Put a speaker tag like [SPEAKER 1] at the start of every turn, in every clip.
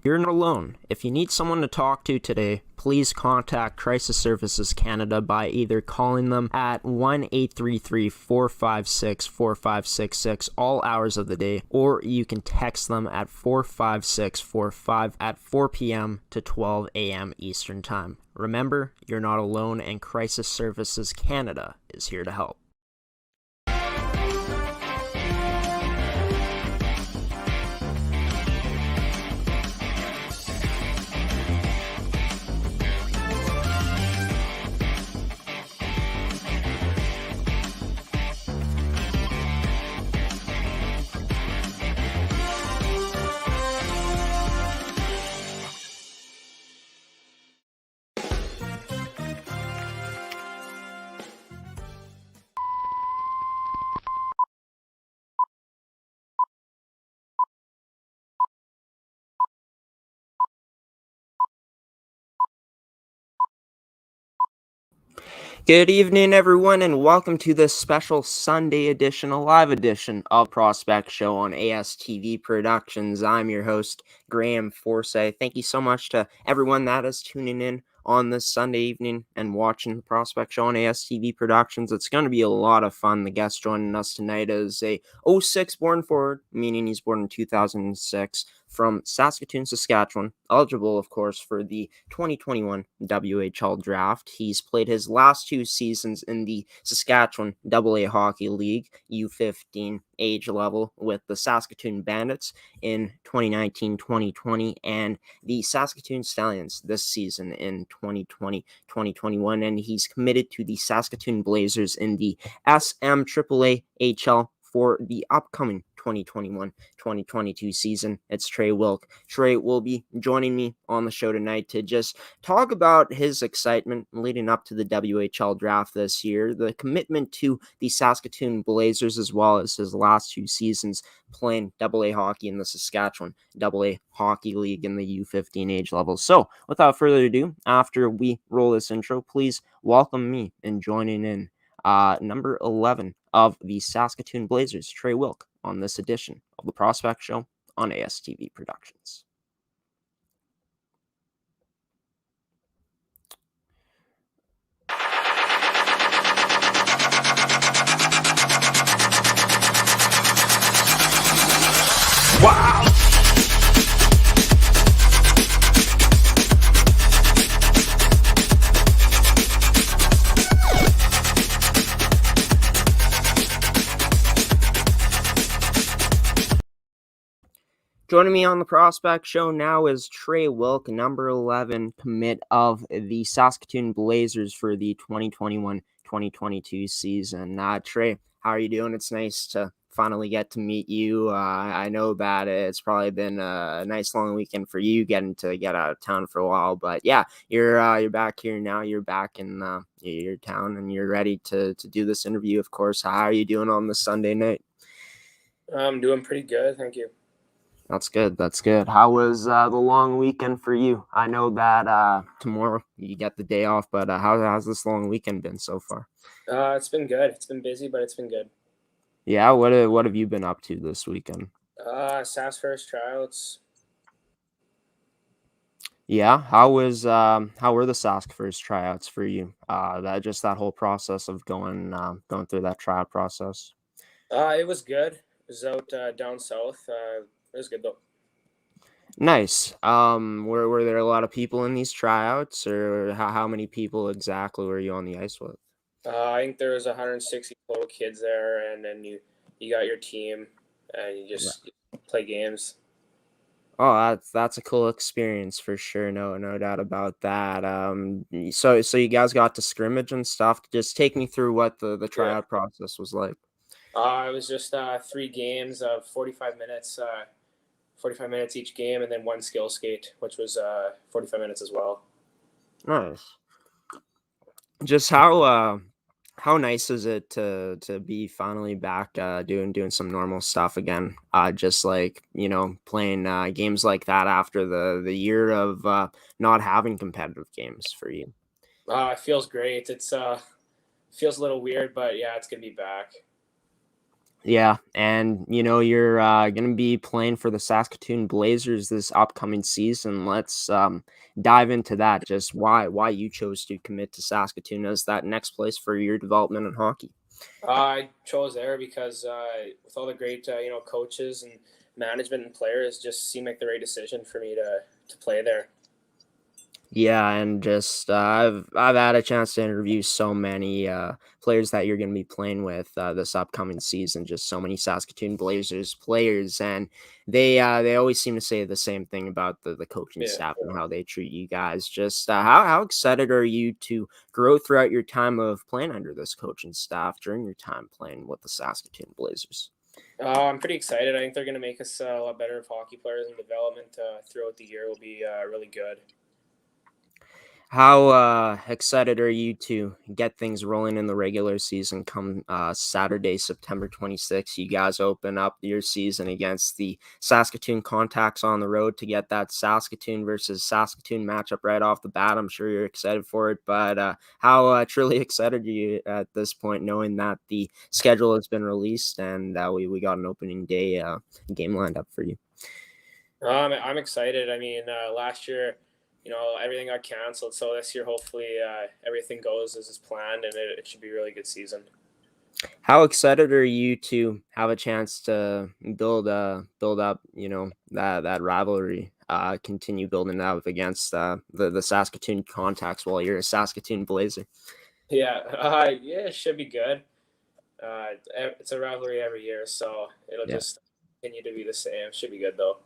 [SPEAKER 1] You're not alone. If you need someone to talk to today, please contact Crisis Services Canada by either calling them at 1-833-456-4566 all hours of the day, or you can text them at 45645 at 4 p.m. to 12 a.m. Eastern Time. Remember, you're not alone, and Crisis Services Canada is here to help. Good evening, everyone, and welcome to this special Sunday edition, a live edition of Prospect Show on ASTV Productions. I'm your host, Graham Forsyth. Thank you so much to everyone that is tuning in on this Sunday evening and watching the Prospect Show on ASTV Productions. It's going to be a lot of fun. The guest joining us tonight is a 06 born forward, meaning he's born in 2006, from Saskatoon, Saskatchewan, eligible, of course, for the 2021 WHL Draft. He's played his last two seasons in the Saskatchewan AA Hockey League U15 age level with the Saskatoon Bandits in 2019-2020 and the Saskatoon Stallions this season in 2020-2021, and he's committed to the Saskatoon Blazers in the SAAHL for the upcoming 2021-2022 season. It's Trey Wilke. Trey will be joining me on the show tonight to just talk about his excitement leading up to the WHL draft this year, the commitment to the Saskatoon Blazers, as well as his last two seasons playing AA hockey in the Saskatchewan AA Hockey League in the U15 age level. So without further ado, after we roll this intro, please welcome me in joining in number 11 of the Saskatoon Blazers, Trae Wilke, on this edition of the Prospect Show on ASTV Productions.
[SPEAKER 2] Wow!
[SPEAKER 1] Joining me on the Prospect Show now is Trae Wilke, number 11 commit of the Saskatoon Blazers for the 2021-2022 season. Trae, how are you doing? It's nice to finally get to meet you. I know that it's probably been a nice long weekend for you getting to get out of town for a while, but yeah, you're back here now. You're back in your town and you're ready to do this interview, of course. How are you doing on this Sunday night?
[SPEAKER 3] I'm doing pretty good, thank you.
[SPEAKER 1] That's good. That's good. How was the long weekend for you? I know that tomorrow you get the day off, but how's this long weekend been so far?
[SPEAKER 3] It's been good. It's been busy, but it's been good.
[SPEAKER 1] Yeah. What have you been up to this weekend?
[SPEAKER 3] SAS first tryouts.
[SPEAKER 1] Yeah. How were the Sask first tryouts for you? That whole process of going through that tryout process.
[SPEAKER 3] It was good. It was out down south. It was good though.
[SPEAKER 1] Nice. Were there a lot of people in these tryouts, or how many people exactly were you on the ice with?
[SPEAKER 3] I think there was 160 total kids there, and then you got your team, and you just play games.
[SPEAKER 1] Oh, that's a cool experience for sure. No doubt about that. So you guys got to scrimmage and stuff. Just take me through what the tryout process was like.
[SPEAKER 3] It was just 3 games of 45 minutes. 45 minutes each game, and then 1 skill skate, which was 45 minutes as well.
[SPEAKER 1] Nice. Just how nice is it to be finally back doing some normal stuff again? Just like, playing games like that after the year of not having competitive games for you.
[SPEAKER 3] It feels great. It's feels a little weird, but yeah, it's gonna be back.
[SPEAKER 1] Yeah, and you're going to be playing for the Saskatoon Blazers this upcoming season. Let's dive into that. Just why you chose to commit to Saskatoon as that next place for your development in hockey.
[SPEAKER 3] I chose there because with all the great coaches and management and players, just seemed like the right decision for me to play there.
[SPEAKER 1] Yeah, and just I've had a chance to interview so many players that you're going to be playing with this upcoming season. Just so many Saskatoon Blazers players, and they always seem to say the same thing about the coaching
[SPEAKER 3] Yeah.
[SPEAKER 1] staff and how they treat you guys. Just how excited are you to grow throughout your time of playing under this coaching staff during your time playing with the Saskatoon Blazers?
[SPEAKER 3] I'm pretty excited. I think they're going to make us a lot better of hockey players, and development throughout the year will be really good.
[SPEAKER 1] How excited are you to get things rolling in the regular season come Saturday, September 26th? You guys open up your season against the Saskatoon Contacts on the road to get that Saskatoon versus Saskatoon matchup right off the bat. I'm sure you're excited for it, but how truly excited are you at this point knowing that the schedule has been released and we got an opening day game lined up for you?
[SPEAKER 3] I'm excited. I mean, last year, everything got canceled. So this year, hopefully, everything goes as planned, and it should be a really good season.
[SPEAKER 1] How excited are you to have a chance to build up, that rivalry, continue building that up against the Saskatoon Contacts while you're a Saskatoon Blazer?
[SPEAKER 3] Yeah, it should be good. It's a rivalry every year, so it'll
[SPEAKER 1] Yeah.
[SPEAKER 3] just continue to be the same. Should be good though.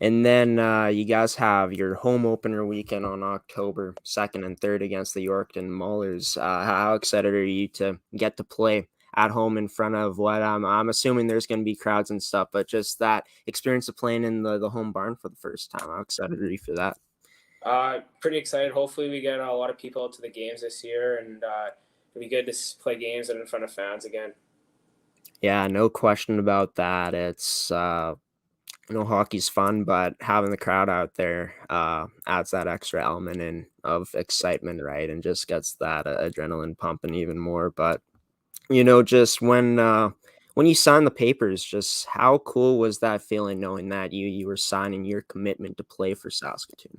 [SPEAKER 1] And then you guys have your home opener weekend on October 2nd and 3rd against the Yorkton Maulers. How excited are you to get to play at home in front of what I'm assuming there's going to be crowds and stuff, but just that experience of playing in the home barn for the first time? How excited are you for that?
[SPEAKER 3] Pretty excited. Hopefully, we get a lot of people out to the games this year, and it'll be good to play games in front of fans again.
[SPEAKER 1] Yeah, no question about that. It's hockey's fun, but having the crowd out there adds that extra element in of excitement, right? And just gets that adrenaline pumping even more. But just when you sign the papers, just how cool was that feeling knowing that you were signing your commitment to play for Saskatoon?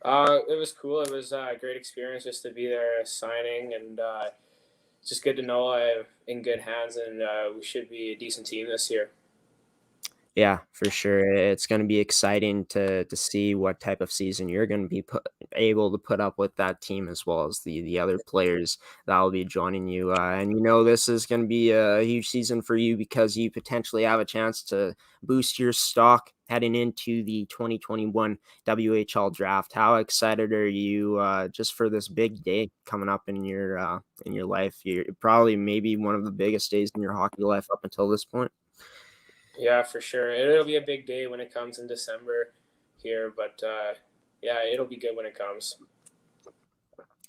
[SPEAKER 3] It was cool. It was a great experience just to be there signing, and it's just good to know I'm in good hands, and we should be a decent team this year.
[SPEAKER 1] Yeah, for sure. It's going to be exciting to see what type of season you're going to be able to put up with that team as well as the other players that will be joining you. And this is going to be a huge season for you because you potentially have a chance to boost your stock heading into the 2021 WHL Draft. How excited are you just for this big day coming up in your life? You're probably maybe one of the biggest days in your hockey life up until this point.
[SPEAKER 3] Yeah, for sure. It'll be a big day when it comes in December here, but yeah, it'll be good when it comes.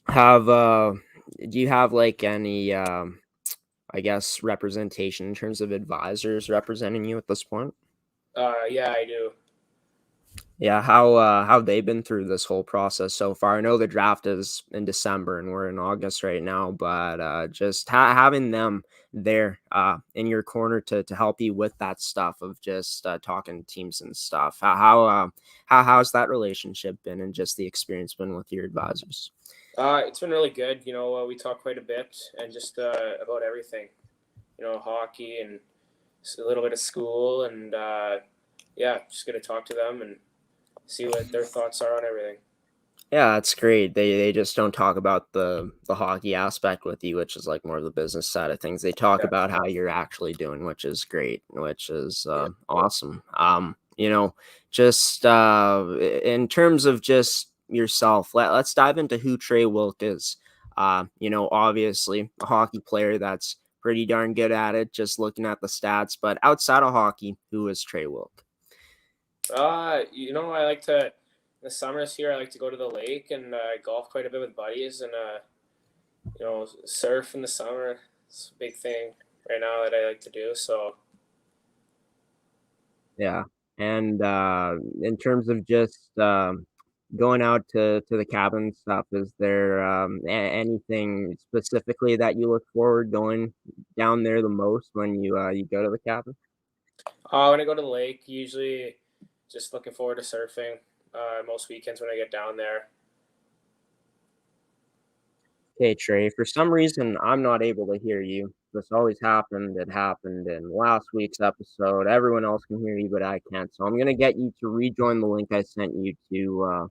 [SPEAKER 1] Have do you have like any I guess representation in terms of advisors representing you at this point?
[SPEAKER 3] Yeah, I do.
[SPEAKER 1] Yeah, how they been through this whole process so far? I know the draft is in December and we're in August right now, but just having them there in your corner to help you with that stuff of just talking to teams and stuff. How's that relationship been and just the experience been with your advisors?
[SPEAKER 3] It's been really good. We talk quite a bit and just about everything. Hockey and a little bit of school, and yeah, just gonna talk to them and see what their thoughts are on everything.
[SPEAKER 1] Yeah, that's great. They just don't talk about the hockey aspect with you, which is like more of the business side of things. They talk
[SPEAKER 3] Yeah,
[SPEAKER 1] about how you're actually doing, which is great, which is
[SPEAKER 3] yeah.
[SPEAKER 1] awesome. Just in terms of just yourself, let's dive into who Trey Wilke is. Obviously a hockey player that's pretty darn good at it, just looking at the stats. But outside of hockey, who is Trey Wilke?
[SPEAKER 3] I like to, in the summers here, I like to go to the lake and golf quite a bit with buddies, and surf in the summer. It's a big thing right now that I like to do. So
[SPEAKER 1] Yeah. And in terms of just going out to the cabin stuff, is there anything specifically that you look forward going down there the most when you go to the cabin?
[SPEAKER 3] When I go to the lake, usually just looking forward to surfing. Most weekends when I get down there.
[SPEAKER 1] Hey Trey, for some reason I'm not able to hear you. This always happened. It happened in last week's episode. Everyone else can hear you, but I can't. So I'm gonna get you to rejoin the link I sent you to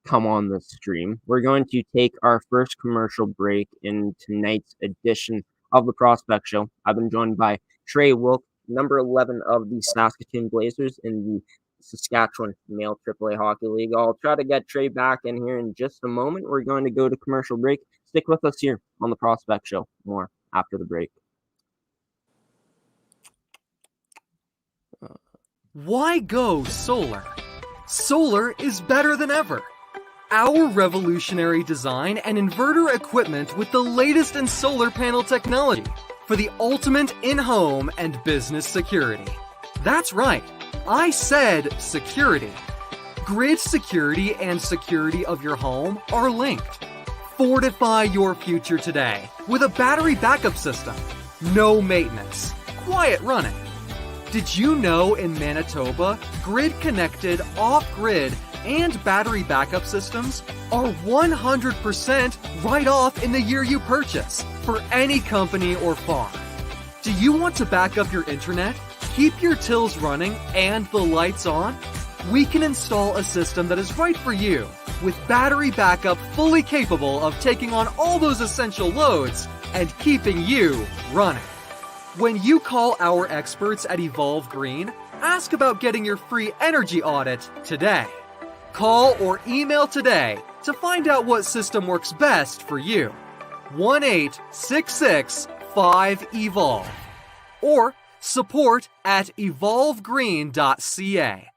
[SPEAKER 1] come on the stream. We're going to take our first commercial break in tonight's edition of the Prospect Show. I've been joined by Trey Wilke, number 11 of the Saskatoon Blazers in the Saskatchewan Male AAA Hockey League. I'll try to get Trey back in here in just a moment. We're going to go to commercial break. Stick with us here on the Prospect Show. More after the break.
[SPEAKER 4] Why go solar? Solar is better than ever. Our revolutionary design and inverter equipment with the latest in solar panel technology for the ultimate in-home and business security. That's right, I said security. Grid security and security of your home are linked. Fortify your future today with a battery backup system. No maintenance, quiet running. Did you know in Manitoba, grid-connected, off-grid, and battery backup systems are 100% right off in the year you purchase for any company or farm? Do you want to back up your internet, keep your tills running, and the lights on? We can install a system that is right for you with battery backup fully capable of taking on all those essential loads and keeping you running. When you call our experts at Evolve Green, ask about getting your free energy audit today. Call or email today to find out what system works best for you. 1-866-5EVOLVE or support@evolvegreen.ca.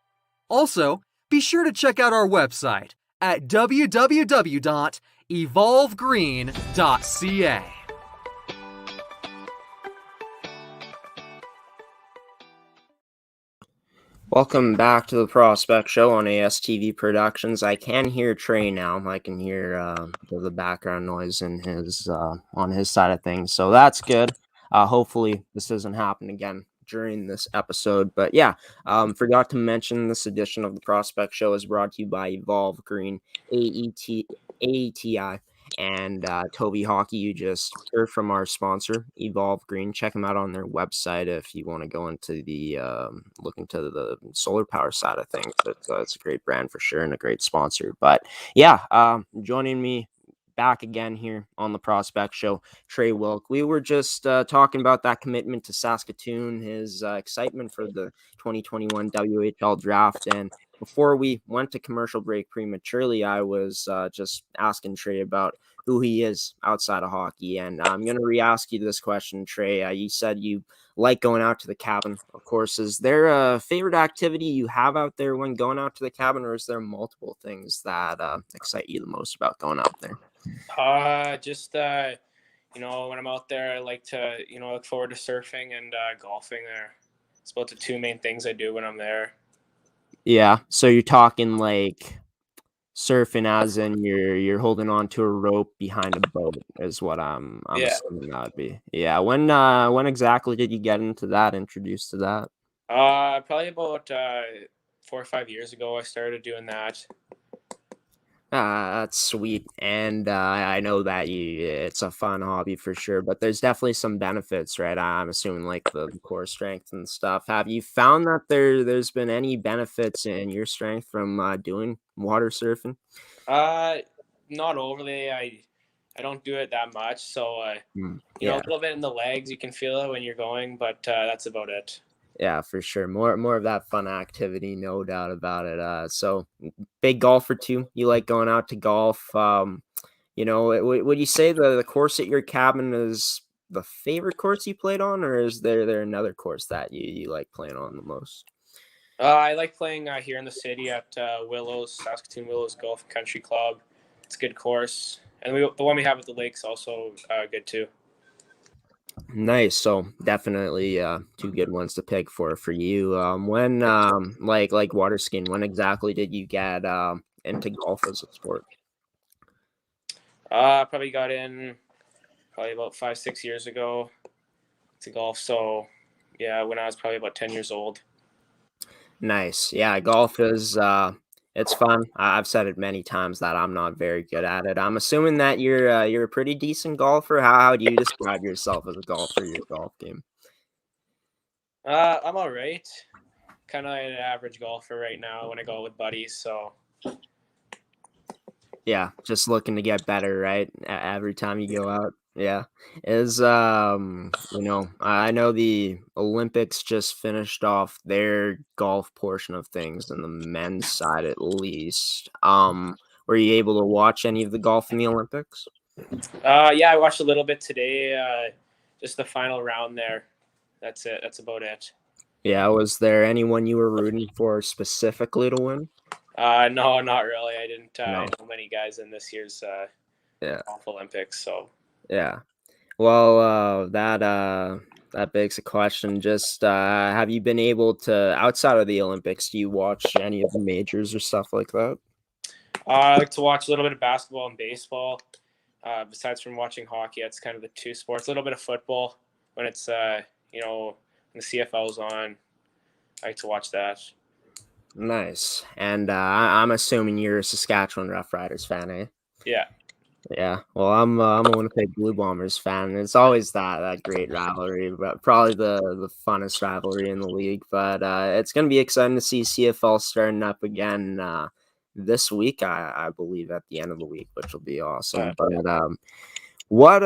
[SPEAKER 4] Also, be sure to check out our website at www.evolvegreen.ca.
[SPEAKER 1] Welcome back to the Prospect Show on ASTV Productions. I can hear Trey now. I can hear the background noise in his on his side of things, so that's good. Hopefully, this doesn't happen again during this episode. But yeah, forgot to mention this edition of the Prospect Show is brought to you by Evolve Green, AETI, and Toby Hockey. You just heard from our sponsor, Evolve Green. Check them out on their website if you want to go into the look into the solar power side of things. It's a great brand for sure and a great sponsor. But yeah, joining me back again here on the Prospect Show, Trey Wilke. We were just talking about that commitment to Saskatoon, his excitement for the 2021 WHL Draft, and before we went to commercial break prematurely, I was just asking Trey about who he is outside of hockey. And I'm going to re-ask you this question, Trey. You said you like going out to the cabin. Of course, is there a favorite activity you have out there when going out to the cabin, or is there multiple things that excite you the most about going out there?
[SPEAKER 3] When I'm out there, I like to, look forward to surfing and golfing there. It's about the two main things I do when I'm there.
[SPEAKER 1] Yeah, so you're talking like surfing as in you're holding on to a rope behind a boat is what I'm assuming that would be. Yeah, when exactly did you get into that, introduced to that?
[SPEAKER 3] Probably about 4 or 5 years ago I started doing that.
[SPEAKER 1] That's sweet, and I know that it's a fun hobby for sure, but there's definitely some benefits, right? I'm assuming like the core strength and stuff. Have you found that there's been any benefits in your strength from doing water surfing?
[SPEAKER 3] Not overly. I don't do it that much, so a little bit in the legs, you can feel it when you're going, but that's about it.
[SPEAKER 1] Yeah, for sure. More of that fun activity, no doubt about it. So big golfer too. You like going out to golf. Would you say the course at your cabin is the favorite course you played on, or is there another course that you like playing on the most?
[SPEAKER 3] I like playing here in the city at Saskatoon Willows Golf and Country Club. It's a good course, and the one we have at the lake's also good too.
[SPEAKER 1] Nice. So definitely two good ones to pick for you. When like water skiing, when exactly did you get into golf as a sport?
[SPEAKER 3] Probably got in about 5-6 years ago to golf. So yeah, when I was probably about 10 years old.
[SPEAKER 1] Nice. Yeah, golf is it's fun. I've said it many times that I'm not very good at it. I'm assuming that you're a pretty decent golfer. How do you describe yourself as a golfer, your golf game?
[SPEAKER 3] I'm all right. Kind of an average golfer right now when I go with buddies. So
[SPEAKER 1] Yeah, just looking to get better, right? Every time you go out. Yeah. I know the Olympics just finished off their golf portion of things and the men's side at least. Were you able to watch any of the golf in the Olympics?
[SPEAKER 3] yeah, I watched a little bit today. Just the final round there. That's it. That's about it.
[SPEAKER 1] Yeah, was there anyone you were rooting for specifically to win?
[SPEAKER 3] No, not really. I didn't
[SPEAKER 1] No.
[SPEAKER 3] know many guys in this year's golf Olympics. So
[SPEAKER 1] Yeah. Well, that begs a question. Just have you been able to, outside of the Olympics, do you watch any of the majors or stuff like that?
[SPEAKER 3] I like to watch a little bit of basketball and baseball. Besides from watching hockey, that's kind of the two sports. A little bit of football when it's when the CFL's on. I like to watch that.
[SPEAKER 1] Nice. And I'm assuming you're a Saskatchewan Roughriders fan, eh?
[SPEAKER 3] Yeah.
[SPEAKER 1] Yeah. Well, I'm a Winnipeg Blue Bombers fan. And it's always that great rivalry, but probably the funnest rivalry in the league. But it's gonna be exciting to see CFL starting up again this week, I believe, at the end of the week, which will be awesome. But what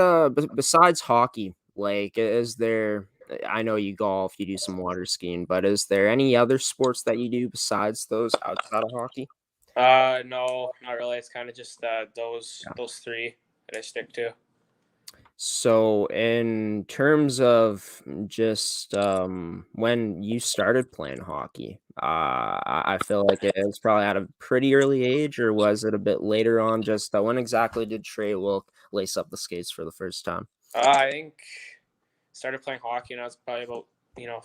[SPEAKER 1] besides hockey, like, is there? I know you golf, you do some water skiing, but is there any other sports that you do besides those outside of hockey?
[SPEAKER 3] No, not really. It's kind of just those three that I stick to.
[SPEAKER 1] So, in terms of just when you started playing hockey, I feel like it was probably at a pretty early age, or was it a bit later on? Just when exactly did Trey Wilke lace up the skates for the first time?
[SPEAKER 3] I think started playing hockey when I was probably about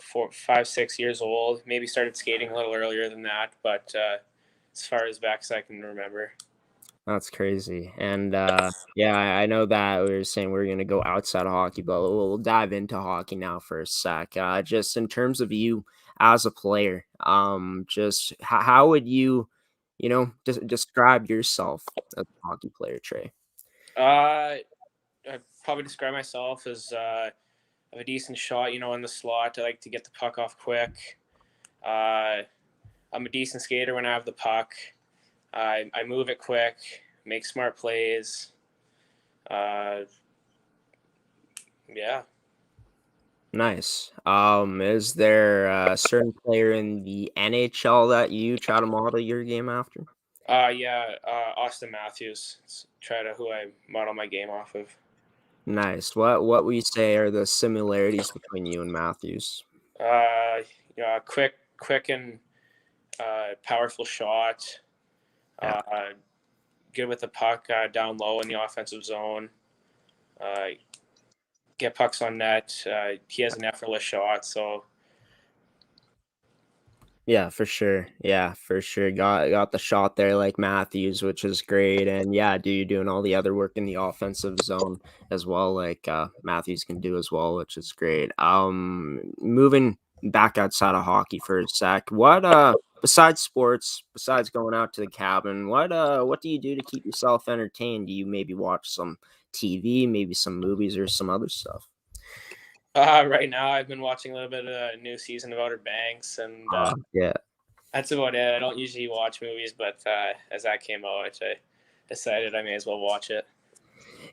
[SPEAKER 3] 4, 5, 6 years old. Maybe started skating a little earlier than that, but as far as back as I can remember.
[SPEAKER 1] That's crazy. And yeah, I know that we were saying we are going to go outside of hockey, but we'll dive into hockey now for a sec. Just in terms of you as a player, just how would you, describe yourself as a hockey player, Trey?
[SPEAKER 3] I'd probably describe myself as I have a decent shot, in the slot. I like to get the puck off quick. I'm a decent skater when I have the puck. I move it quick, make smart plays. Yeah.
[SPEAKER 1] Nice. Is there a certain player in the NHL that you try to model your game after?
[SPEAKER 3] Yeah. Austin Matthews. Who I model my game off of.
[SPEAKER 1] Nice. What would you say are the similarities between you and Matthews?
[SPEAKER 3] Quick and powerful shot. Good with the puck down low in the offensive zone. Get pucks on net. He has an effortless shot. So
[SPEAKER 1] Yeah, for sure. Yeah, for sure. Got the shot there like Matthews, which is great. And yeah, you're doing all the other work in the offensive zone as well, like Matthews can do as well, which is great. Moving back outside of hockey for a sec, what besides sports, besides going out to the cabin, what do you do to keep yourself entertained? Do you maybe watch some TV, maybe some movies or some other stuff?
[SPEAKER 3] right now, I've been watching a little bit of a new season of Outer Banks, and
[SPEAKER 1] Yeah.
[SPEAKER 3] that's about it. I don't usually watch movies, but as that came out, I decided I may as well watch it.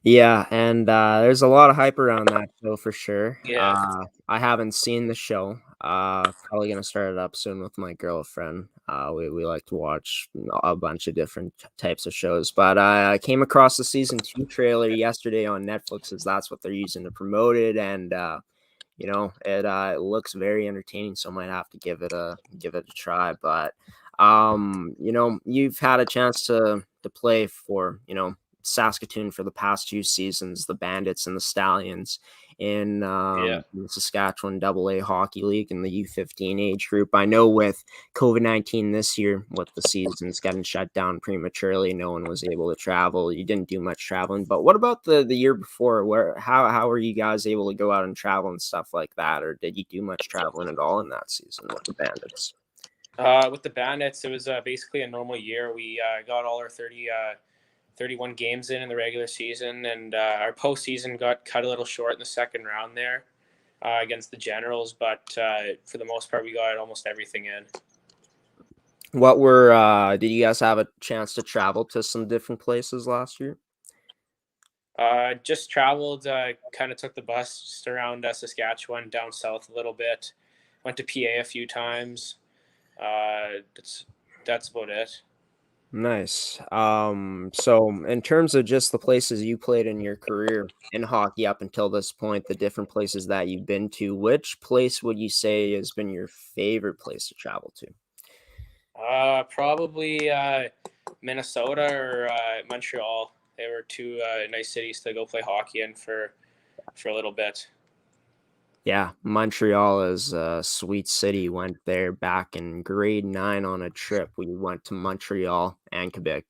[SPEAKER 1] Yeah, and there's a lot of hype around that show for sure.
[SPEAKER 3] Yeah.
[SPEAKER 1] I haven't seen the show. Probably gonna start it up soon with my girlfriend. We like to watch a bunch of different types of shows, but I came across the season 2 trailer yesterday on Netflix, as that's what they're using to promote it, and it looks very entertaining, so I might have to give it a try. But you've had a chance to play for Saskatoon for the past 2 seasons, the Bandits and the Stallions in the Saskatchewan AA Hockey League in the U15 age group. I know with COVID-19 this year, with the seasons getting shut down prematurely, no one was able to travel. You didn't do much traveling, but what about the year before? How were you guys able to go out and travel and stuff like that, or did you do much traveling at all in that season with the Bandits?
[SPEAKER 3] With the Bandits, it was basically a normal year. We got all our 31 games in the regular season, and our postseason got cut a little short in the second round there against the Generals, but for the most part, we got almost everything in.
[SPEAKER 1] Did you guys have a chance to travel to some different places last year?
[SPEAKER 3] Just traveled, kind of took the bus just around Saskatchewan, down south a little bit, went to PA a few times. That's about it.
[SPEAKER 1] Nice. So in terms of just the places you played in your career in hockey up until this point, the different places that you've been to, which place would you say has been your favorite place to travel to?
[SPEAKER 3] Probably Minnesota or Montreal. They were two nice cities to go play hockey in for a little bit.
[SPEAKER 1] Yeah, Montreal is a sweet city. Went there back in grade 9 on a trip. We went to Montreal and Quebec.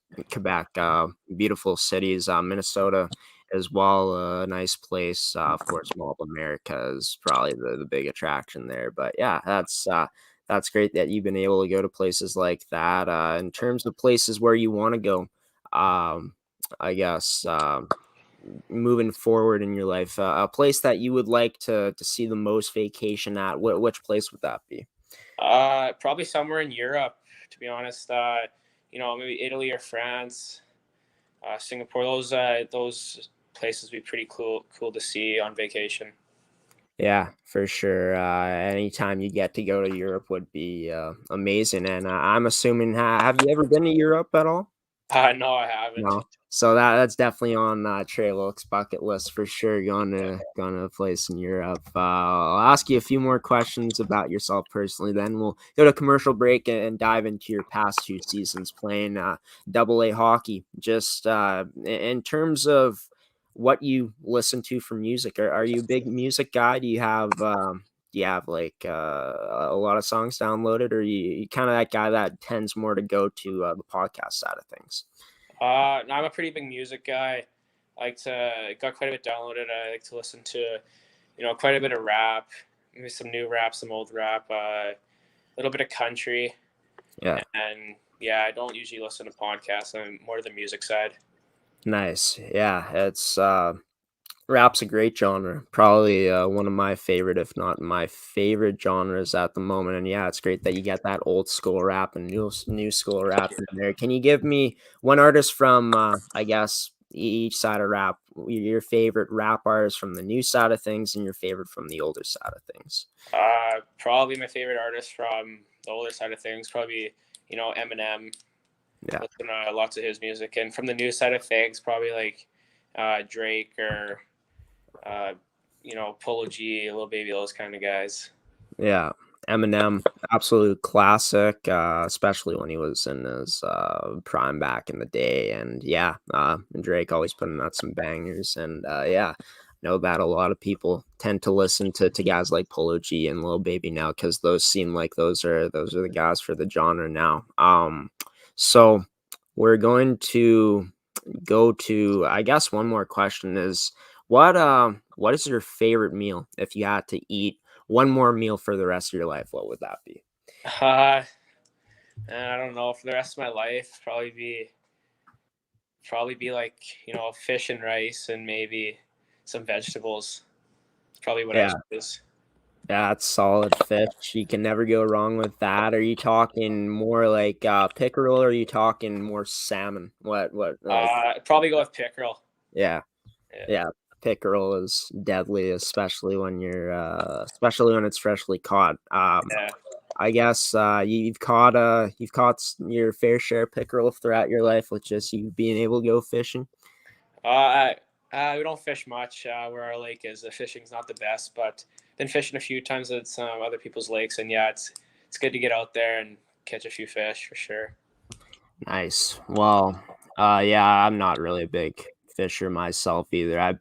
[SPEAKER 1] Beautiful cities. Minnesota as well, a nice place. Of course, Mall of America is probably the big attraction there. But yeah, that's great that you've been able to go to places like that. In terms of places where you want to go, I guess. Moving forward in your life, a place that you would like to see the most vacation at, which place would that be?
[SPEAKER 3] Probably somewhere in Europe, to be honest. Maybe Italy or France, Singapore. Those places would be pretty cool to see on vacation.
[SPEAKER 1] Yeah, for sure. Anytime you get to go to Europe would be amazing. And I'm assuming, have you ever been to Europe at all?
[SPEAKER 3] No, I haven't.
[SPEAKER 1] No. So that's definitely on Trey Wilke's bucket list for sure. Going to a place in Europe. I'll ask you a few more questions about yourself personally. Then we'll go to commercial break and dive into your past 2 seasons playing AA hockey. Just in terms of what you listen to for music, are you a big music guy? Do you have like a lot of songs downloaded, or you kind of that guy that tends more to go to the podcast side of things?
[SPEAKER 3] No, I'm a pretty big music guy. Got quite a bit downloaded. I like to listen to, quite a bit of rap, maybe some new rap, some old rap, a little bit of country.
[SPEAKER 1] Yeah.
[SPEAKER 3] And yeah, I don't usually listen to podcasts. I'm more to the music side.
[SPEAKER 1] Nice. Yeah, it's rap's a great genre. Probably one of my favorite, if not my favorite genres at the moment. And yeah, it's great that you get that old school rap and new school rap in there. Can you give me one artist from I guess each side of rap, your favorite rap artist from the new side of things and your favorite from the older side of things?
[SPEAKER 3] Probably my favorite artist from the older side of things, probably, Eminem.
[SPEAKER 1] Yeah.
[SPEAKER 3] Listen to lots of his music. And from the new side of things, probably like Drake or Polo G, Lil Baby, those kind of guys.
[SPEAKER 1] Yeah, Eminem, absolute classic, especially when he was in his prime back in the day. And yeah, Drake always putting out some bangers. And yeah, know that a lot of people tend to listen to guys like Polo G and Lil Baby now because those seem like those are the guys for the genre now. So we're going to go to, I guess, one more question is what is your favorite meal if you had to eat one more meal for the rest of your life? What would that be?
[SPEAKER 3] I don't know. For the rest of my life, probably be like, fish and rice and maybe some vegetables. It's probably what I choose.
[SPEAKER 1] That's solid fish. You can never go wrong with that. Are you talking more like pickerel, or are you talking more salmon? What?
[SPEAKER 3] I'd probably go with pickerel.
[SPEAKER 1] Yeah. Pickerel is deadly, especially when it's freshly caught. I guess you've caught your fair share of pickerel throughout your life with just you being able to go fishing.
[SPEAKER 3] We don't fish much where our lake is. The fishing's not the best, but been fishing a few times at some other people's lakes, and yeah, it's good to get out there and catch a few fish for sure.
[SPEAKER 1] Nice. Well, Yeah, I'm not really a big fisher myself either. I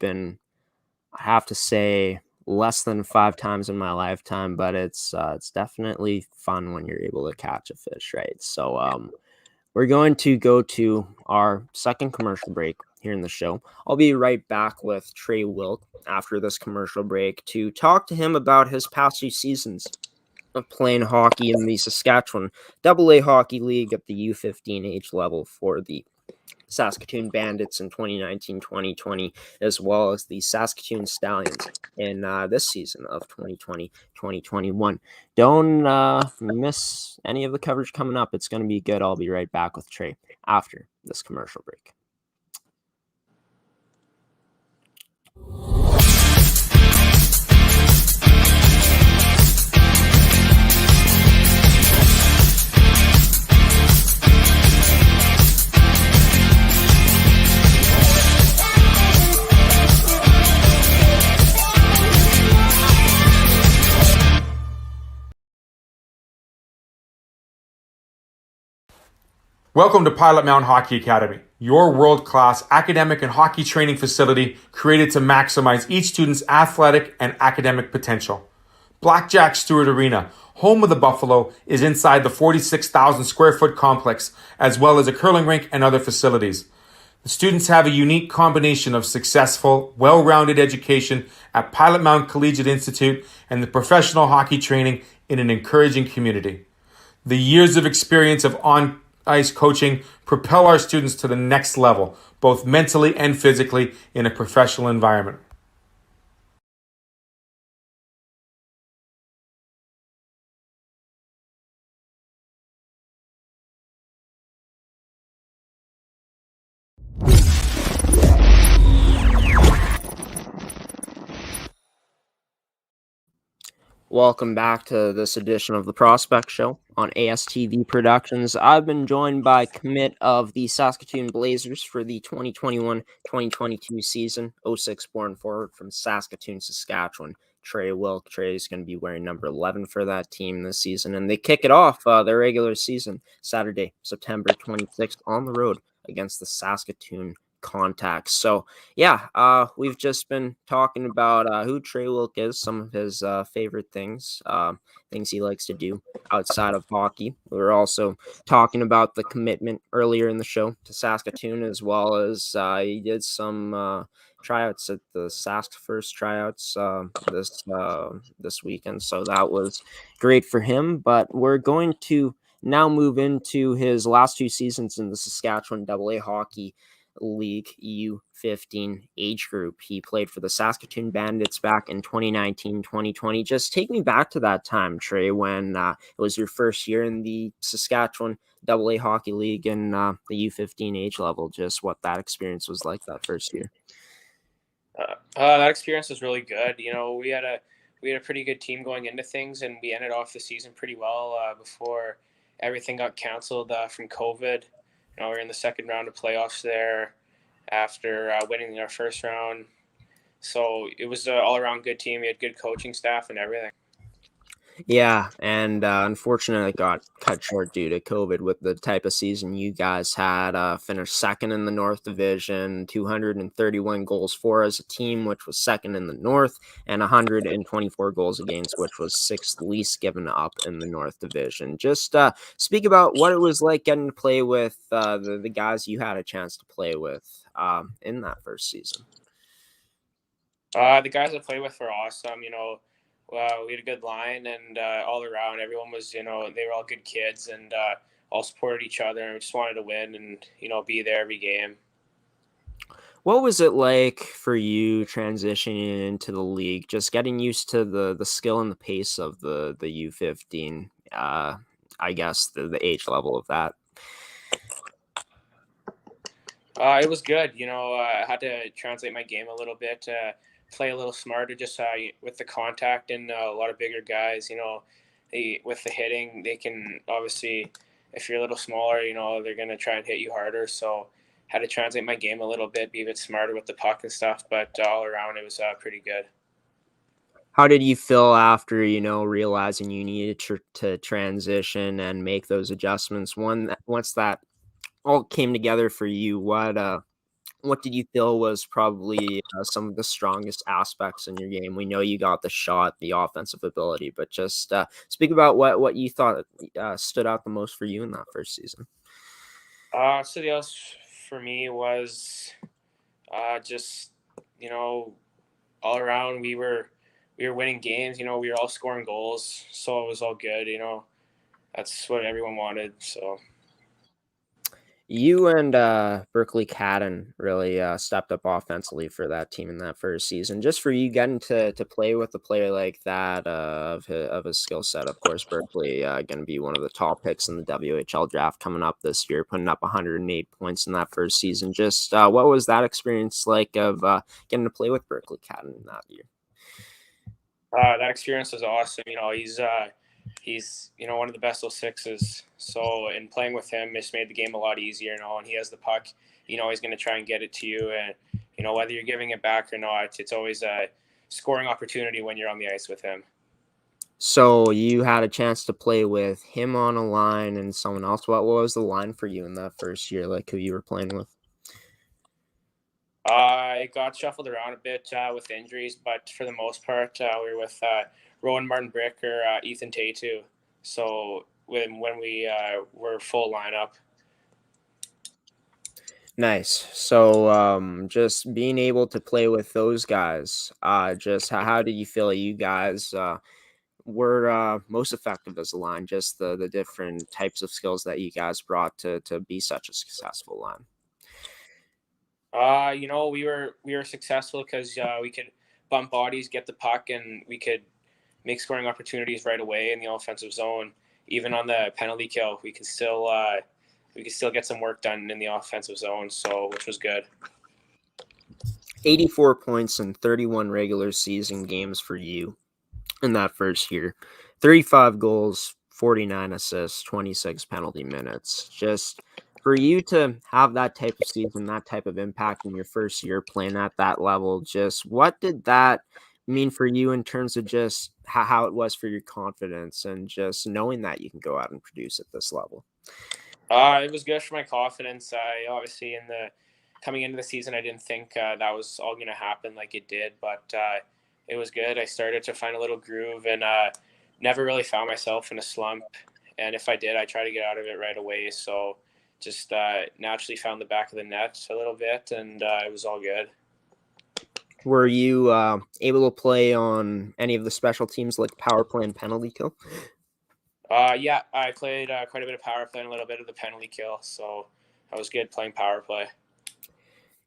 [SPEAKER 1] have to say, less than 5 times in my lifetime, but it's definitely fun when you're able to catch a fish, right? So, we're going to go to our second commercial break here in the show. I'll be right back with Trey Wilke after this commercial break to talk to him about his past 2 seasons of playing hockey in the Saskatchewan AA Hockey League at the U15 age level for the Saskatoon Bandits in 2019-2020, as well as the Saskatoon Stallions in this season of 2020-2021. Don't miss any of the coverage coming up. It's going to be good. I'll be right back with Trey after this commercial break.
[SPEAKER 2] Welcome to Pilot Mountain Hockey Academy, your world-class academic and hockey training facility created to maximize each student's athletic and academic potential. Blackjack Stewart Arena, home of the Buffalo, is inside the 46,000 square foot complex, as well as a curling rink and other facilities. The students have a unique combination of successful, well-rounded education at Pilot Mountain Collegiate Institute and the professional hockey training in an encouraging community. The years of experience of on-ice coaching propel our students to the next level, both mentally and physically, in a professional environment.
[SPEAKER 1] Welcome back to this edition of the Prospect Show on ASTV Productions. I've been joined by commit of the Saskatoon Blazers for the 2021-2022 season, 06 born forward from Saskatoon, Saskatchewan, Trey Wilke. Trey is going to be wearing number 11 for that team this season, and they kick it off their regular season Saturday, September 26th on the road against the Saskatoon Contacts. So yeah, we've just been talking about who Trey Wilke is, some of his favorite things, things he likes to do outside of hockey. We were also talking about the commitment earlier in the show to Saskatoon, as well as he did some tryouts at the Sask first tryouts this weekend. So that was great for him. But we're going to now move into his last 2 seasons in the Saskatchewan AA Hockey League U15 age group. He played for the Saskatoon Bandits back in 2019-2020. Just take me back to that time, Trey, when it was your first year in the Saskatchewan AA Hockey League and the U15 age level, just what that experience was like that first year.
[SPEAKER 3] That experience was really good. You know, we had a pretty good team going into things, and we ended off the season pretty well before everything got canceled from COVID. You know, we're in the second round of playoffs there after winning our first round. So it was an all-around good team. We had good coaching staff and everything.
[SPEAKER 1] Yeah, and unfortunately it got cut short due to COVID with the type of season you guys had. Finished second in the North Division, 231 goals for as a team, which was second in the North, and 124 goals against, which was 6th least given up in the North Division. Just speak about what it was like getting to play with the guys you had a chance to play with in that first season.
[SPEAKER 3] The guys I played with were awesome. You know, we had a good line, and all around, everyone was, you know, they were all good kids, and all supported each other, and we just wanted to win and, you know, be there every game.
[SPEAKER 1] What was it like for you transitioning into the league, just getting used to the skill and the pace of the U15, I guess the age level of that?
[SPEAKER 3] It was good. You know, I had to translate my game a little bit, play a little smarter, just with the contact and a lot of bigger guys. You know, with the hitting, they can obviously, if you're a little smaller, you know, they're going to try and hit you harder. So had to translate my game a little bit, be a bit smarter with the puck and stuff. But all around, it was pretty good.
[SPEAKER 1] How did you feel after, you know, realizing you needed to transition and make those adjustments once that all came together for you, what did you feel was probably some of the strongest aspects in your game? We know you got the shot, the offensive ability, but just speak about what you thought stood out the most for you in that first season.
[SPEAKER 3] So the else for me was just all around we were winning games. We were all scoring goals, so it was all good. That's what everyone wanted. So.
[SPEAKER 1] You and Berkeley Cadden really stepped up offensively for that team in that first season. Just for you getting to play with a player like that of his skill set, of course, Berkeley going to be one of the top picks in the WHL draft coming up this year, putting up 108 points in that first season. Just what was that experience like of getting to play with Berkeley Cadden in that year?
[SPEAKER 3] That experience was awesome. He's one of the best 06s. So in playing with him, it's made the game a lot easier. And he has the puck. He's going to try and get it to you. And whether you're giving it back or not, it's always a scoring opportunity when you're on the ice with him.
[SPEAKER 1] So you had a chance to play with him on a line and someone else. What was the line for you in that first year? Like who you were playing with?
[SPEAKER 3] It got shuffled around a bit with injuries, but for the most part, we were with Rowan Martin-Brick or Ethan Tatu. So when we were full lineup.
[SPEAKER 1] Nice. So just being able to play with those guys, just how did you feel you guys were most effective as a line? Just the different types of skills that you guys brought to be such a successful line.
[SPEAKER 3] We were successful because we could bump bodies, get the puck, and we could make scoring opportunities right away in the offensive zone. Even on the penalty kill, we could still get some work done in the offensive zone. So which was good.
[SPEAKER 1] 84 points in 31 regular season games for you in that first year. 35 goals, 49 assists, 26 penalty minutes. Just for you to have that type of season, that type of impact in your first year playing at that level, just what did that mean for you in terms of just how it was for your confidence and just knowing that you can go out and produce at this level?
[SPEAKER 3] It was good for my confidence. I obviously coming into the season, I didn't think that was all going to happen like it did, but it was good. I started to find a little groove and never really found myself in a slump. And if I did, I tried to get out of it right away. So just naturally found the back of the net a little bit, and it was all good.
[SPEAKER 1] Were you able to play on any of the special teams like power play and penalty kill?
[SPEAKER 3] Yeah, I played quite a bit of power play and a little bit of the penalty kill. So I was good playing power play.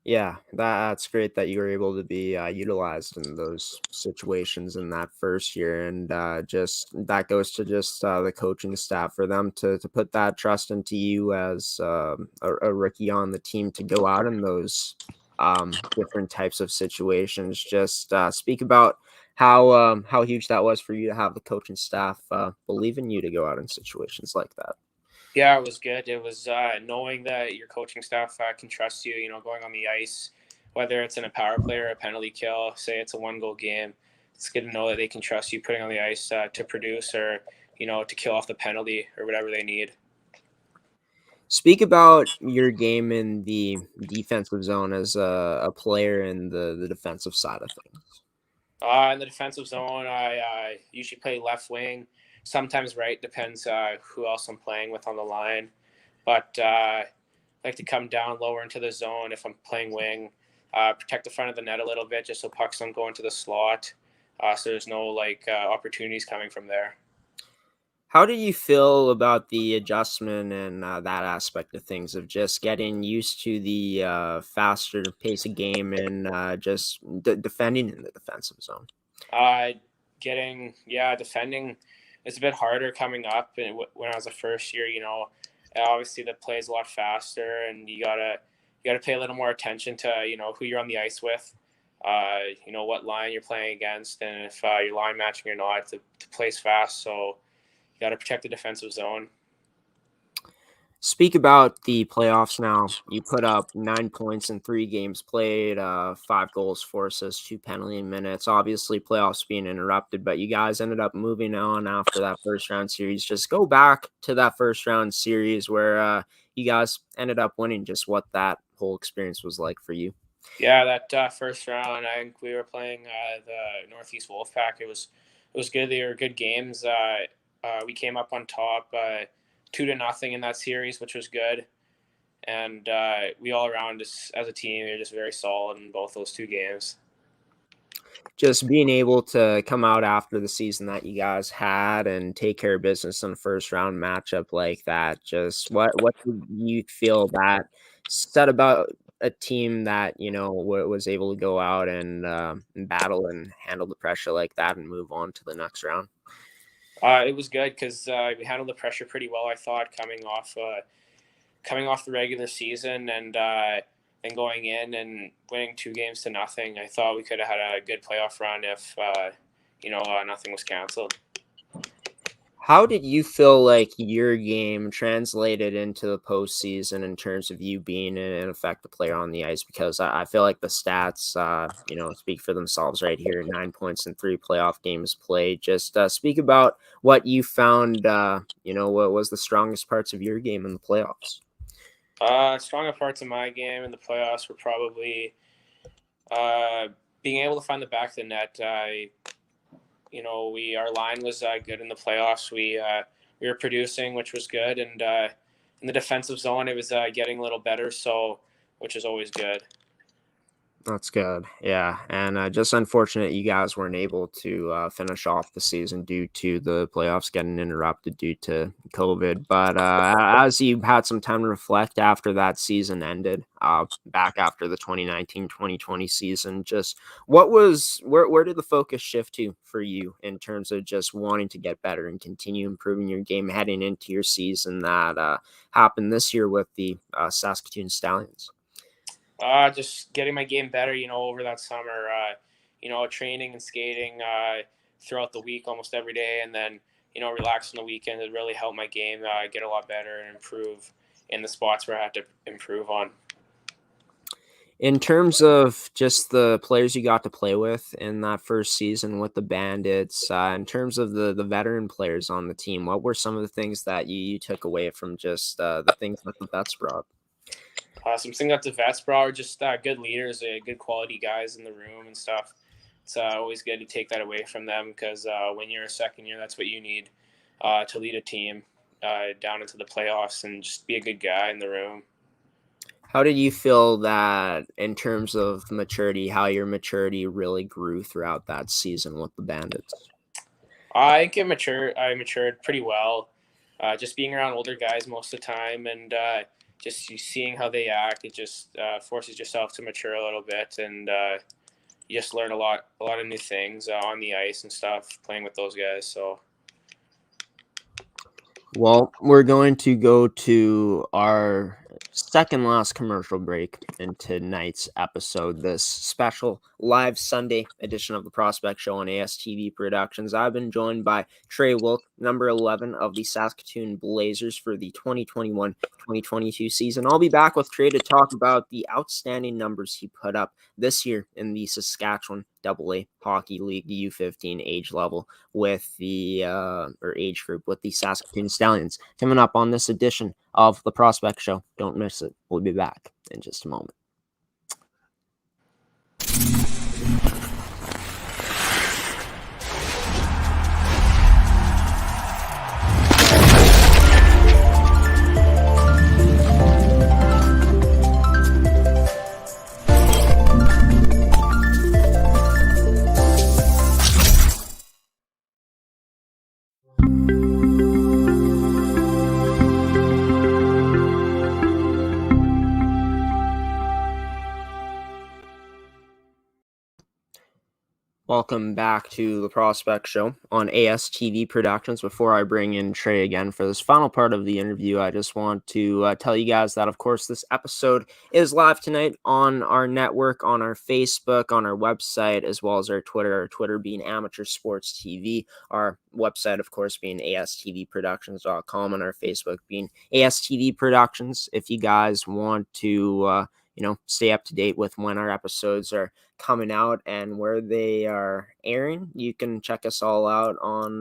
[SPEAKER 1] Yeah, that's great that you were able to be utilized in those situations in that first year, and just that goes to just the coaching staff for them to put that trust into you as a rookie on the team to go out in those different types of situations. Just speak about how huge that was for you to have the coaching staff believe in you to go out in situations like that.
[SPEAKER 3] Yeah, it was good. It was knowing that your coaching staff can trust you, going on the ice, whether it's in a power play or a penalty kill, say it's a 1-goal game. It's good to know that they can trust you putting on the ice to produce or, to kill off the penalty or whatever they need.
[SPEAKER 1] Speak about your game in the defensive zone as a player in the defensive side of things.
[SPEAKER 3] In the defensive zone, I usually play left wing. Sometimes right, depends who else I'm playing with on the line. But I like to come down lower into the zone if I'm playing wing, protect the front of the net a little bit just so pucks don't go into the slot. So there's no opportunities coming from there.
[SPEAKER 1] How do you feel about the adjustment and that aspect of things of just getting used to the faster pace of game and just defending in the defensive zone?
[SPEAKER 3] Defending is a bit harder coming up. And when I was a first year, obviously the play is a lot faster, and you gotta pay a little more attention to who you're on the ice with, what line you're playing against, and if you're line matching or not. The play's fast, so you got to protect the defensive zone.
[SPEAKER 1] Speak about the playoffs now. You put up 9 points in 3 games played, 5 goals, 4 assists, 2 penalty minutes. Obviously, playoffs being interrupted, but you guys ended up moving on after that first round series. Just go back to that first round series where you guys ended up winning, just what that whole experience was like for you.
[SPEAKER 3] Yeah, that first round, I think we were playing the Northeast Wolfpack. It was good. They were good games. We came up on top 2-0 in that series, which was good. And we all around as a team, we were just very solid in both those 2 games.
[SPEAKER 1] Just being able to come out after the season that you guys had and take care of business in a first round matchup like that, just what did you feel that said about a team that, you know, was able to go out and battle and handle the pressure like that and move on to the next round?
[SPEAKER 3] It was good because we handled the pressure pretty well, I thought, coming off the regular season and going in and winning 2-0. I thought we could have had a good playoff run if nothing was canceled.
[SPEAKER 1] How did you feel like your game translated into the postseason in terms of you being an effective player on the ice? Because I feel like the stats, speak for themselves right here. 9 points in 3 playoff games played. Just speak about what you found, what was the strongest parts of your game in the playoffs?
[SPEAKER 3] Stronger parts of my game in the playoffs were probably being able to find the back of the net. Our line was good in the playoffs. We were producing, which was good, and in the defensive zone, it was getting a little better, which is always good.
[SPEAKER 1] That's good. Yeah. And just unfortunate you guys weren't able to finish off the season due to the playoffs getting interrupted due to COVID. But as you had some time to reflect after that season ended, back after the 2019-2020 season, just where did the focus shift to for you in terms of just wanting to get better and continue improving your game heading into your season that happened this year with the Saskatoon Stallions?
[SPEAKER 3] Just getting my game better, over that summer, training and skating throughout the week almost every day, and then, relax on the weekend. It really helped my game get a lot better and improve in the spots where I had to improve on.
[SPEAKER 1] In terms of just the players you got to play with in that first season with the Bandits, in terms of the veteran players on the team, what were some of the things that you took away from just the things that the vets brought?
[SPEAKER 3] Some things that the vets brought are just good leaders, good quality guys in the room and stuff. It's always good to take that away from them because when you're a second year, that's what you need to lead a team down into the playoffs and just be a good guy in the room.
[SPEAKER 1] How did you feel that in terms of maturity, how your maturity really grew throughout that season with the Bandits?
[SPEAKER 3] I think I matured pretty well. Just being around older guys most of the time and just seeing how they act, it just forces yourself to mature a little bit, and you just learn a lot of new things on the ice and stuff playing with those guys. So,
[SPEAKER 1] well, we're going to go to our second last commercial break in tonight's episode, this special live Sunday edition of the Prospect Show on ASTV Productions. I've been joined by Trey Wilke, number 11 of the Saskatoon Blazers for the 2021-2022 season. I'll be back with Trey to talk about the outstanding numbers he put up this year in the Saskatchewan AA Hockey League U15 age level with the age group with the Saskatoon Stallions. Coming up on this edition of the Prospect Show. Don't miss it. We'll be back in just a moment. Welcome back to the Prospect Show on ASTV Productions. Before I bring in Trey again for this final part of the interview, I just want to tell you guys that, of course, this episode is live tonight on our network, on our Facebook, on our website, as well as our Twitter being Amateur Sports TV, our website, of course, being astvproductions.com, and our Facebook being ASTV Productions. If you guys want to, stay up to date with when our episodes are coming out and where they are airing, you can check us all out on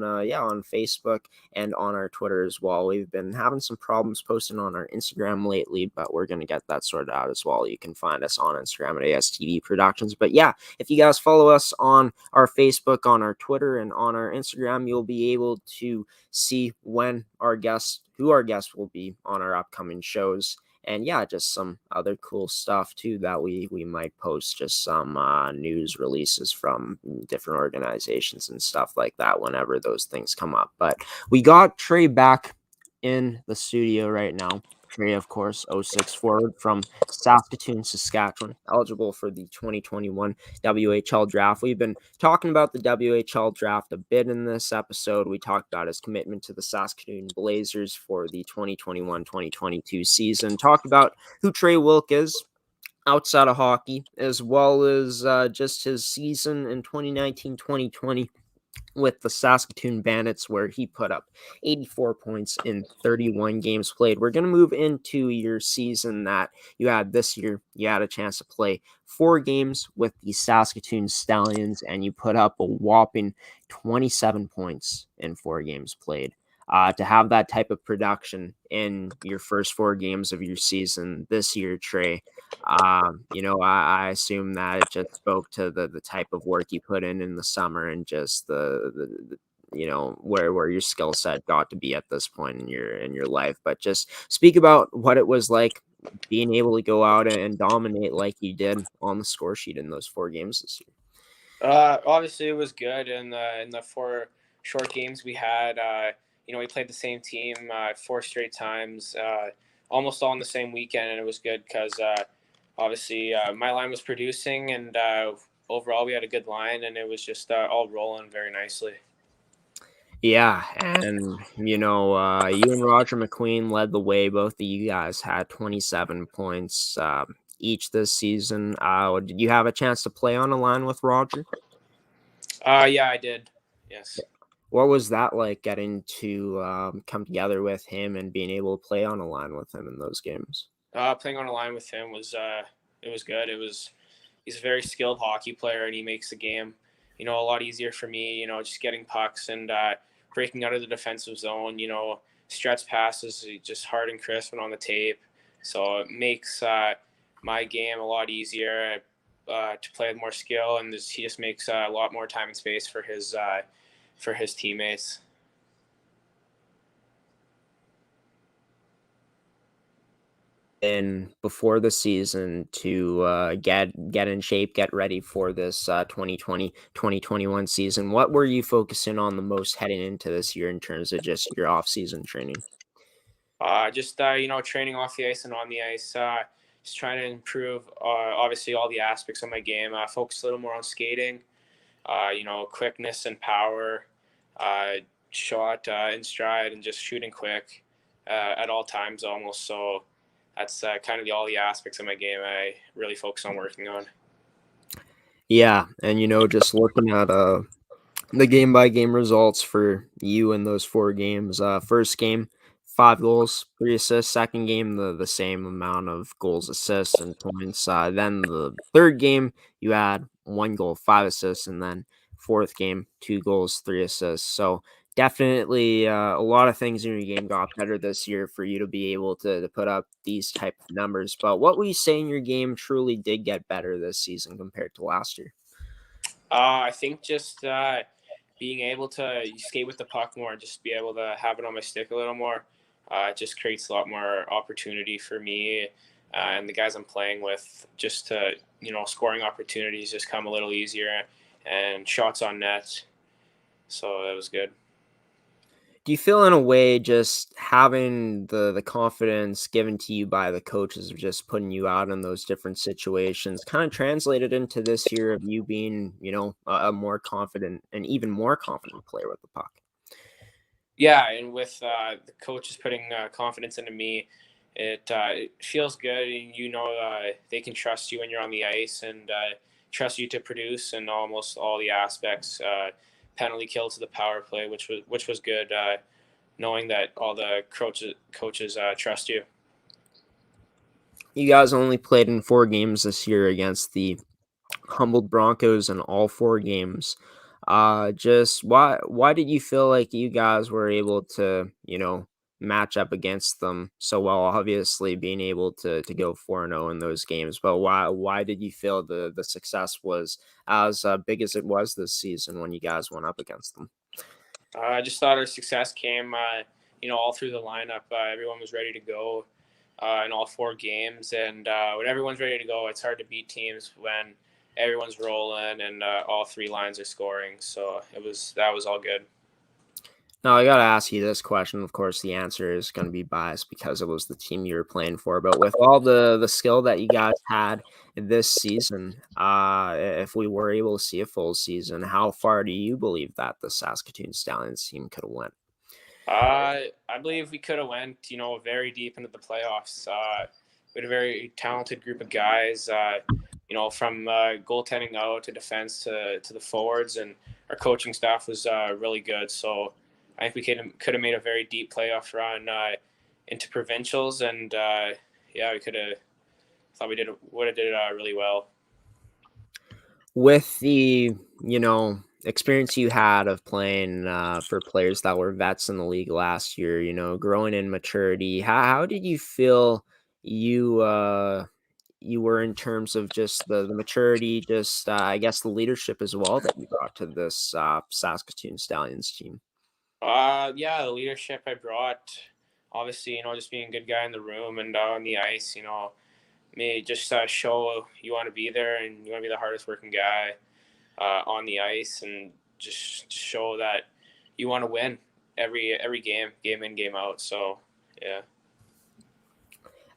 [SPEAKER 1] Facebook and on our Twitter as well. We've been having some problems posting on our Instagram lately, but we're going to get that sorted out as well. You can find us on Instagram at ASTV Productions. But yeah, if you guys follow us on our Facebook, on our Twitter, and on our Instagram, you'll be able to see who our guests will be on our upcoming shows. And yeah, just some other cool stuff too that we might post, just some news releases from different organizations and stuff like that whenever those things come up. But we got Trey back in the studio right now. Trey, of course, 06 forward from Saskatoon, Saskatchewan, eligible for the 2021 WHL Draft. We've been talking about the WHL Draft a bit in this episode. We talked about his commitment to the Saskatoon Blazers for the 2021-2022 season, talked about who Trey Wilke is outside of hockey, as well as just his season in 2019-2020 with the Saskatoon Bandits, where he put up 84 points in 31 games played. We're going to move into your season that you had this year. You had a chance to play 4 games with the Saskatoon Stallions, and you put up a whopping 27 points in 4 games played. To have that type of production in your first 4 games of your season this year, Trey, I assume that it just spoke to the type of work you put in the summer, and just the where your skill set got to be at this point in your life. But just speak about what it was like being able to go out and dominate like you did on the score sheet in those 4 games this year.
[SPEAKER 3] Obviously, it was good in the 4 short games we had. We played the same team 4 straight times, almost all on the same weekend, and it was good because obviously my line was producing, and overall we had a good line, and it was just all rolling very nicely.
[SPEAKER 1] Yeah, and you and Roger McQueen led the way. Both of you guys had 27 points each this season. Did you have a chance to play on a line with Roger?
[SPEAKER 3] Yeah, I did. Yes.
[SPEAKER 1] What was that like, getting to come together with him and being able to play on a line with him in those games?
[SPEAKER 3] Playing on a line with him was good. He's a very skilled hockey player, and he makes the game a lot easier for me. Just getting pucks and breaking out of the defensive zone. Stretch passes just hard and crisp and on the tape. So it makes my game a lot easier to play with more skill, and he just makes a lot more time and space for his teammates.
[SPEAKER 1] And before the season to get in shape, get ready for this 2020-2021 season, what were you focusing on the most heading into this year in terms of just your off-season training?
[SPEAKER 3] Just training off the ice and on the ice. Just trying to improve, obviously, all the aspects of my game. Focus a little more on skating, quickness and power, shot and stride, and just shooting quick at all times almost. So that's kind of all the aspects of my game I really focus on working on.
[SPEAKER 1] Yeah, and just looking at the game-by-game results for you in those 4 games. First game, 5 goals, 3 assists. Second game, the same amount of goals, assists, and points. Then the third game, you had 1 goal, 5 assists, and then fourth game, 2 goals, 3 assists. So definitely a lot of things in your game got better this year for you to be able to put up these type of numbers. But what would you say in your game truly did get better this season compared to last year?
[SPEAKER 3] I think just being able to skate with the puck more, just be able to have it on my stick a little more. It just creates a lot more opportunity for me and the guys I'm playing with, just to, scoring opportunities just come a little easier, and shots on net. So that was good.
[SPEAKER 1] Do you feel in a way just having the confidence given to you by the coaches of just putting you out in those different situations kind of translated into this year of you being, a more confident and even more confident player with the puck?
[SPEAKER 3] Yeah, and with the coaches putting confidence into me, it feels good, and they can trust you when you're on the ice and trust you to produce in almost all the aspects. Penalty kill to the power play, which was good. Knowing that all the coaches trust you.
[SPEAKER 1] You guys only played in 4 games this year against the humbled Broncos in all 4 games. Just why did you feel like you guys were able to, match up against them so well? Obviously, being able to go 4-0 in those games, but why did you feel the success was as big as it was this season when you guys went up against them?
[SPEAKER 3] I just thought our success came, all through the lineup. Everyone was ready to go in all 4 games, and when everyone's ready to go, it's hard to beat teams when everyone's rolling and all 3 lines are scoring. So that was all good.
[SPEAKER 1] Now, I got to ask you this question. Of course, the answer is going to be biased because it was the team you were playing for. But with all the skill that you guys had this season, if we were able to see a full season, how far do you believe that the Saskatoon Stallions team could have went?
[SPEAKER 3] I believe we could have went, very deep into the playoffs. We had a very talented group of guys, from goaltending out to defense to the forwards, and our coaching staff was really good. So I think we could have made a very deep playoff run into provincials, and we could have thought would have did really well.
[SPEAKER 1] With the experience you had of playing for players that were vets in the league last year, growing in maturity, how did you feel you were in terms of just the maturity, just I guess the leadership as well that you brought to this Saskatoon Stallions team?
[SPEAKER 3] The leadership I brought, obviously, just being a good guy in the room and on the ice, me just show you want to be there and you want to be the hardest working guy on the ice, and just show that you want to win every game in, game out. So, yeah.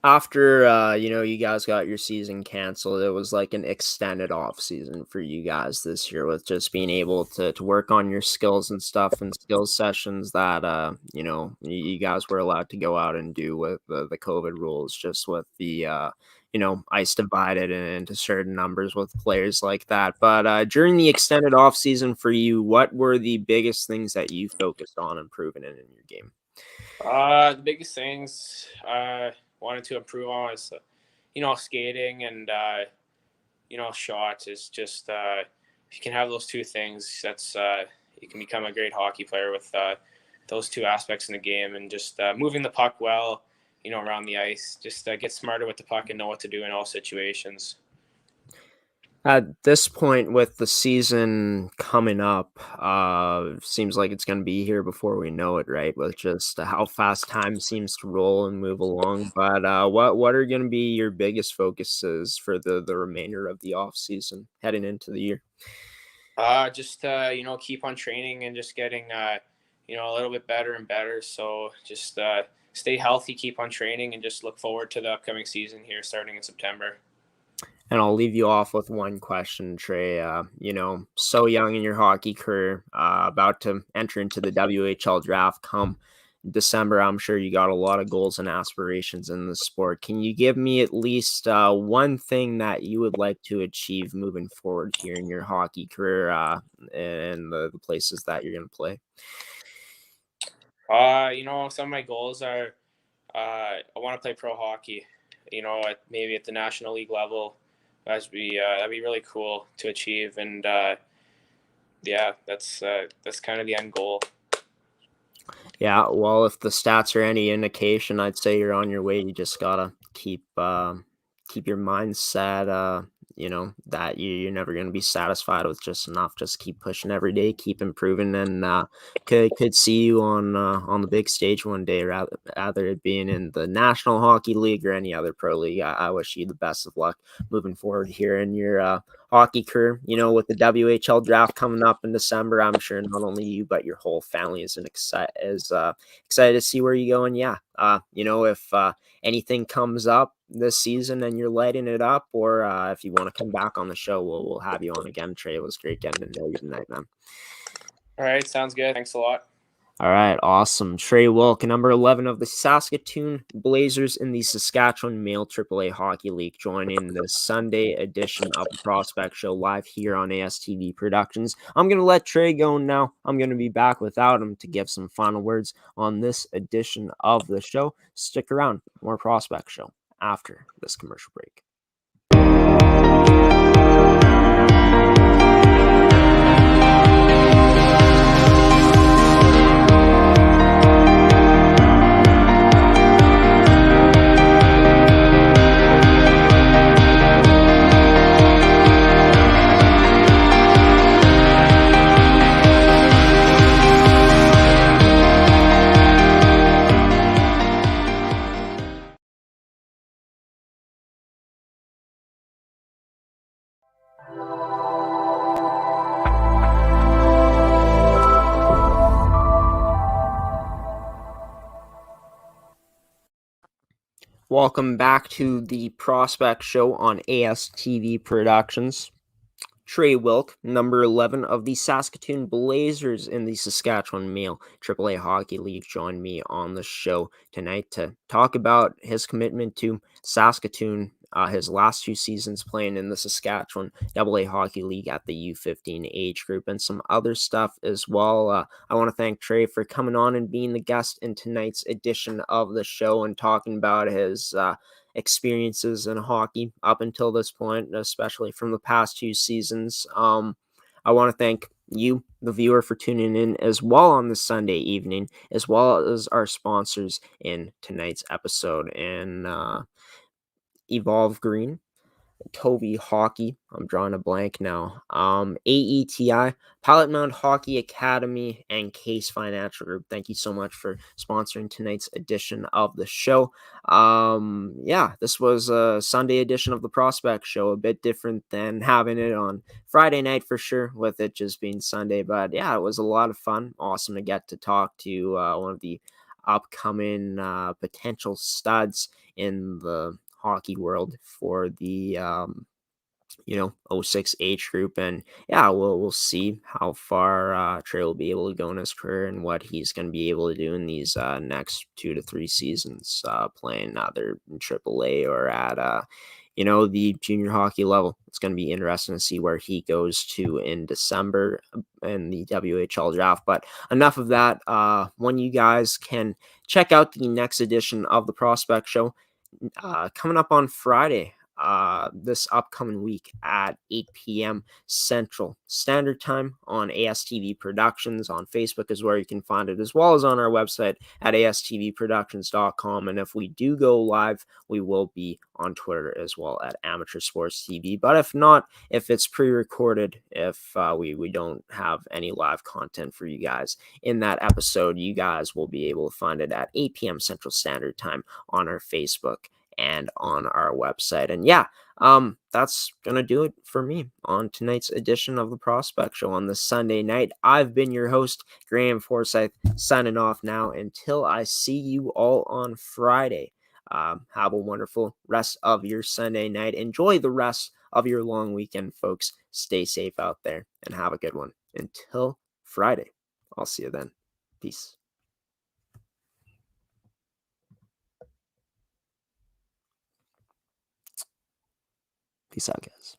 [SPEAKER 1] After you guys got your season canceled, it was like an extended off season for you guys this year with just being able to work on your skills and stuff and skills sessions that you guys were allowed to go out and do with the COVID rules, just with the ice divided into certain numbers with players like that. But during the extended off season for you, what were the biggest things that you focused on improving in your game?
[SPEAKER 3] The biggest things wanted to improve on is, skating and, shots. Is just if you can have those 2 things, that's you can become a great hockey player with those 2 aspects in the game, and just moving the puck well, around the ice. Just get smarter with the puck and know what to do in all situations.
[SPEAKER 1] At this point, with the season coming up, seems like it's going to be here before we know it, right? With just how fast time seems to roll and move along. But what are going to be your biggest focuses for the remainder of the off season heading into the year?
[SPEAKER 3] Just keep on training and just getting a little bit better and better. So just stay healthy, keep on training, and just look forward to the upcoming season here starting in September.
[SPEAKER 1] And I'll leave you off with one question, Trey. So young in your hockey career, about to enter into the WHL Draft come December. I'm sure you got a lot of goals and aspirations in the sport. Can you give me at least one thing that you would like to achieve moving forward here in your hockey career and the places that you're going to play?
[SPEAKER 3] Some of my goals are I want to play pro hockey, maybe at the National League level. That'd be really cool to achieve, and that's kind of the end goal.
[SPEAKER 1] Yeah, well, if the stats are any indication, I'd say you're on your way. You just gotta keep your mindset, that you're never gonna be satisfied with just enough. Just keep pushing every day, keep improving, and could see you on the big stage one day, rather it being in the National Hockey League or any other pro league. I wish you the best of luck moving forward here in your hockey career. With the WHL draft coming up in December, I'm sure not only you but your whole family is excited to see where you go. And if anything comes up this season and you're lighting it up, or if you want to come back on the show, we'll have you on again. Trey, it was great getting to know you tonight, man.
[SPEAKER 3] All right, sounds good. Thanks a lot.
[SPEAKER 1] All right, awesome. Trey Wilke, number 11 of the Saskatoon Blazers in the Saskatchewan Male AAA Hockey League, joining the Sunday edition of the Prospect Show live here on ASTV Productions. I'm going to let Trey go now. I'm going to be back without him to give some final words on this edition of the show. Stick around, more Prospect Show after this commercial break. Welcome back to the Prospect Show on ASTV Productions. Trae Wilke, number 11 of the Saskatoon Blazers in the Saskatchewan Male AAA Hockey League, joined me on the show tonight to talk about his commitment to Saskatoon, his last 2 seasons playing in the Saskatchewan AA Hockey League at the U15 age group, and some other stuff as well. I want to thank Trey for coming on and being the guest in tonight's edition of the show and talking about his experiences in hockey up until this point, especially from the past 2 seasons. I want to thank you, the viewer, for tuning in as well on this Sunday evening, as well as our sponsors in tonight's episode, and Evolve Green, Tovey Hockey, I'm drawing a blank now, AETI, Pilot Mound Hockey Academy, and Case Financial Group. Thank you so much for sponsoring tonight's edition of the show. This was a Sunday edition of the Prospect Show, a bit different than having it on Friday night for sure, with it just being Sunday. But yeah, it was a lot of fun. Awesome to get to talk to one of the upcoming potential studs in the hockey world for the 06 age group. And yeah, we'll see how far Trey will be able to go in his career and what he's going to be able to do in these next 2 to 3 seasons, playing either in AAA or at the junior hockey level. It's going to be interesting to see where he goes to in December in the WHL draft. But enough of that. When you guys can check out the next edition of the Prospect Show, coming up on Friday, this upcoming week at 8 p.m. Central Standard Time on ASTV Productions. On Facebook is where you can find it, as well as on our website at astvproductions.com. And if we do go live, we will be on Twitter as well at Amateur Sports TV. But if not, if it's pre-recorded, if we don't have any live content for you guys in that episode, you guys will be able to find it at 8 p.m. Central Standard Time on our Facebook and on our website. And yeah, that's gonna do it for me on tonight's edition of the Prospect Show on this Sunday night. I've been your host, Graham Forsyth, signing off now until I see you all on Friday. Have a wonderful rest of your Sunday night. Enjoy the rest of your long weekend, folks. Stay safe out there and have a good one. Until Friday, I'll see you then. Peace. Peace out, guys.